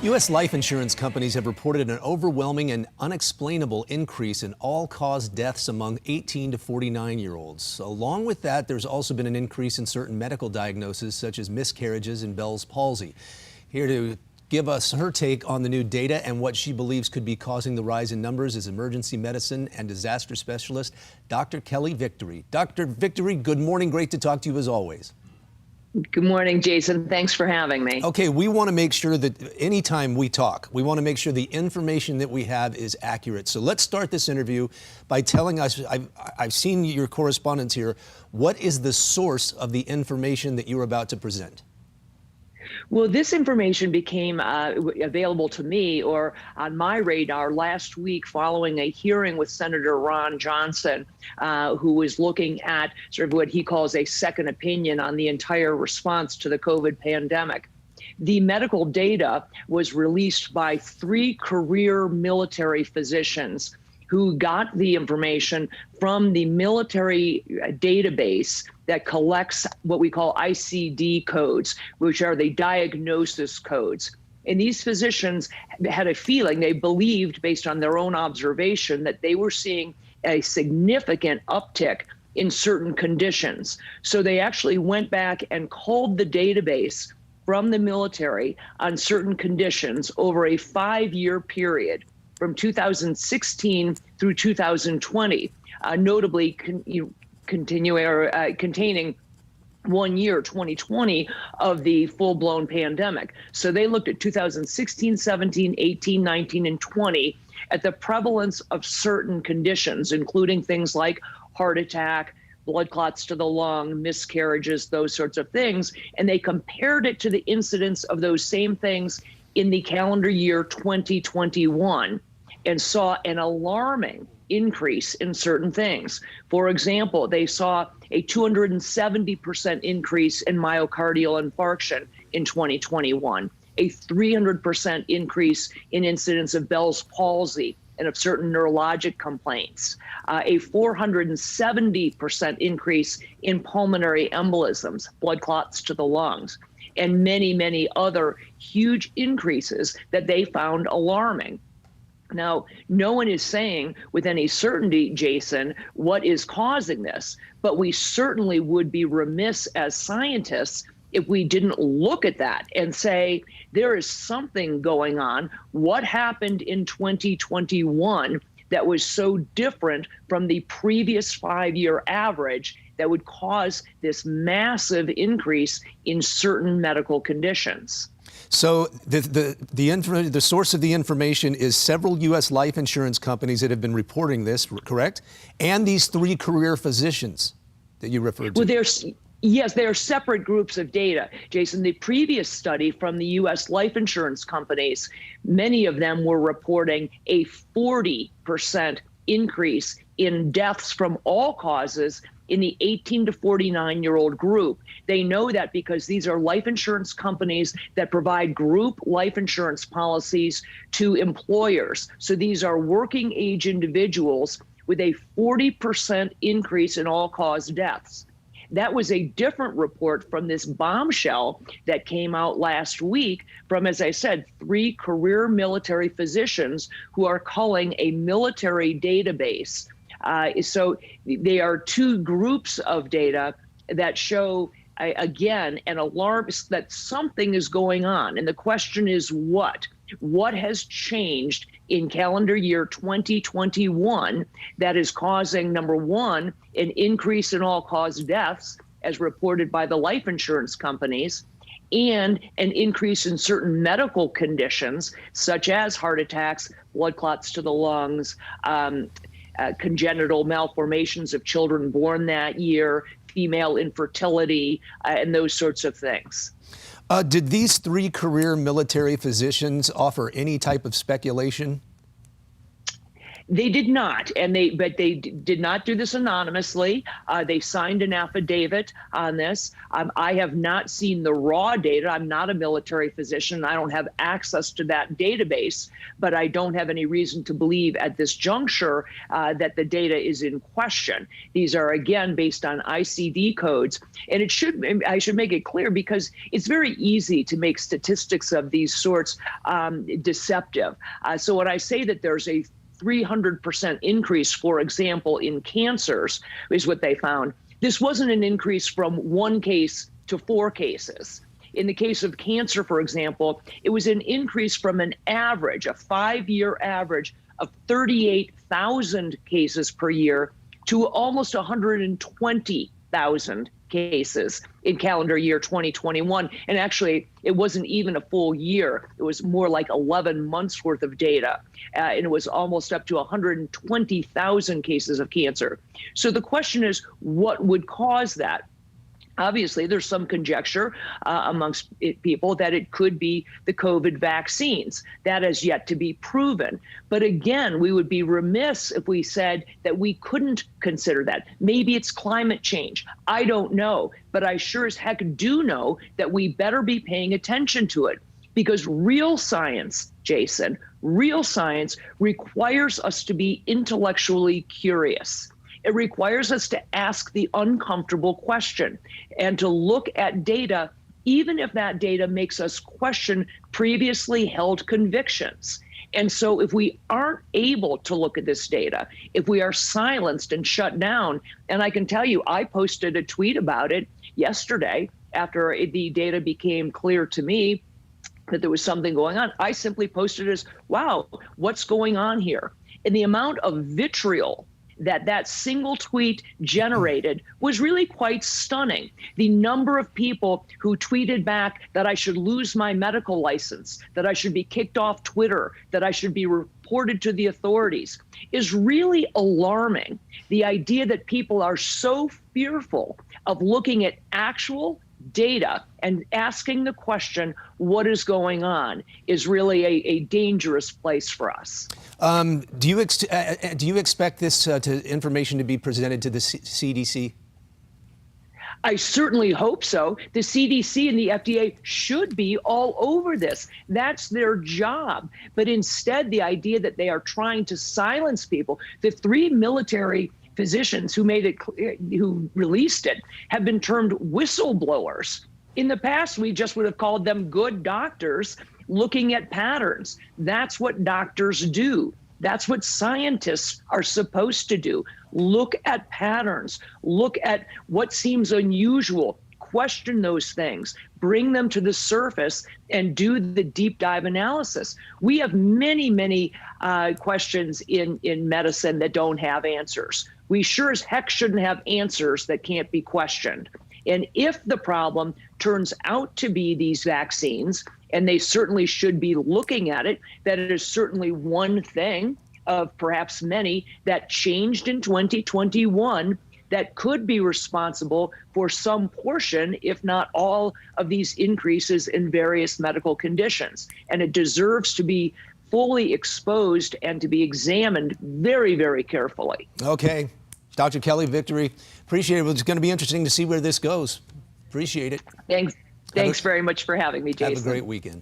U.S. life insurance companies have reported an overwhelming and unexplainable increase in all-cause deaths among 18 to 49-year-olds. Along with that, there's also been an increase in certain medical diagnoses, such as miscarriages and Bell's palsy. Here to give us her take on the new data and what she believes could be causing the rise in numbers is emergency medicine and disaster specialist Dr. Kelly Victory. Dr. Victory, good morning. Great to talk to you as always. Good morning, Jason. Thanks for having me. Okay, we want to make sure that anytime we talk, we want to make sure the information that we have is accurate. So let's start this interview by telling us, I've seen your correspondence here, what is the source of the information that you're about to present? Well, this information became available to me or on my radar last week following a hearing with Senator Ron Johnson, who was looking at sort of what he calls a second opinion on the entire response to the COVID pandemic. The medical data was released by 3 career military physicians who got the information from the military database that collects what we call ICD codes, which are the diagnosis codes. And these physicians had a feeling, they believed based on their own observation, that they were seeing a significant uptick in certain conditions. So they actually went back and culled the database from the military on certain conditions over a 5-year period from 2016 through 2020, notably containing 1 year, 2020, of the full-blown pandemic. So they looked at 2016, 17, 18, 19, and 20 at the prevalence of certain conditions, including things like heart attack, blood clots to the lung, miscarriages, those sorts of things. And they compared it to the incidence of those same things in the calendar year 2021 and saw an alarming increase in certain things. For example, they saw a 270% increase in myocardial infarction in 2021, a 300% increase in incidence of Bell's palsy and of certain neurologic complaints, a 470% increase in pulmonary embolisms, blood clots to the lungs, and many, many other huge increases that they found alarming. Now, no one is saying with any certainty, Jason, what is causing this, but we certainly would be remiss as scientists if we didn't look at that and say, there is something going on. What happened in 2021 that was so different from the previous 5-year average that would cause this massive increase in certain medical conditions? So the source of the information is several U.S. life insurance companies that have been reporting this, correct? And these 3 career physicians that you referred to. Well, yes, they are separate groups of data, Jason. The previous study from the U.S. life insurance companies, many of them were reporting a 40% increase in deaths from all causes in the 18 to 49-year-old group. They know that because these are life insurance companies that provide group life insurance policies to employers. So these are working age individuals with a 40% increase in all-cause deaths. That was a different report from this bombshell that came out last week from, as I said, 3 career military physicians who are culling a military database. So they are 2 groups of data that show, again, an alarm that something is going on. And the question is what? What has changed in calendar year 2021 that is causing, number one, an increase in all-cause deaths, as reported by the life insurance companies, and an increase in certain medical conditions, such as heart attacks, blood clots to the lungs, congenital malformations of children born that year, female infertility, and those sorts of things. Did these 3 career military physicians offer any type of speculation? They did not, but they did not do this anonymously. They signed an affidavit on this. I have not seen the raw data. I'm not a military physician. I don't have access to that database, but I don't have any reason to believe at this juncture that the data is in question. These are, again, based on ICD codes. And I should make it clear, because it's very easy to make statistics of these sorts deceptive. So when I say that there's a 300% increase, for example, in cancers, is what they found. This wasn't an increase from 1 case to 4 cases. In the case of cancer, for example, it was an increase from an average, a 5-year average of 38,000 cases per year to almost 120,000 cases in calendar year 2021. And actually, it wasn't even a full year. It was more like 11 months worth of data. And it was almost up to 120,000 cases of cancer. So the question is, what would cause that? Obviously, there's some conjecture amongst people that it could be the COVID vaccines. That has yet to be proven. But again, we would be remiss if we said that we couldn't consider that. Maybe it's climate change. I don't know. But I sure as heck do know that we better be paying attention to it. Because real science, Jason, real science requires us to be intellectually curious. It requires us to ask the uncomfortable question and to look at data, even if that data makes us question previously held convictions. And so if we aren't able to look at this data, if we are silenced and shut down, and I can tell you, I posted a tweet about it yesterday after the data became clear to me that there was something going on. I simply posted as, wow, what's going on here? And the amount of vitriol that single tweet generated was really quite stunning. The number of people who tweeted back that I should lose my medical license, that I should be kicked off Twitter, that I should be reported to the authorities is really alarming. The idea that people are so fearful of looking at actual data and asking the question, what is going on, is really a dangerous place for us. Do you expect this information to be presented to the CDC? I certainly hope so. The CDC and the FDA should be all over this. That's their job. But instead, the idea that they are trying to silence people, the 3 military physicians who released it have been termed whistleblowers. In the past, we just would have called them good doctors looking at patterns. That's what doctors do. That's what scientists are supposed to do. Look at patterns. Look at what seems unusual. Question those things. Bring them to the surface and do the deep dive analysis. We have many, many questions in medicine that don't have answers. We sure as heck shouldn't have answers that can't be questioned. And if the problem turns out to be these vaccines, and they certainly should be looking at it, that it is certainly one thing of perhaps many that changed in 2021 that could be responsible for some portion, if not all, of these increases in various medical conditions. And it deserves to be fully exposed and to be examined very, very carefully. Okay. Dr. Kelly Victory, appreciate it. It's going to be interesting to see where this goes. Appreciate it. Thanks very much for having me, Jason. Have a great weekend.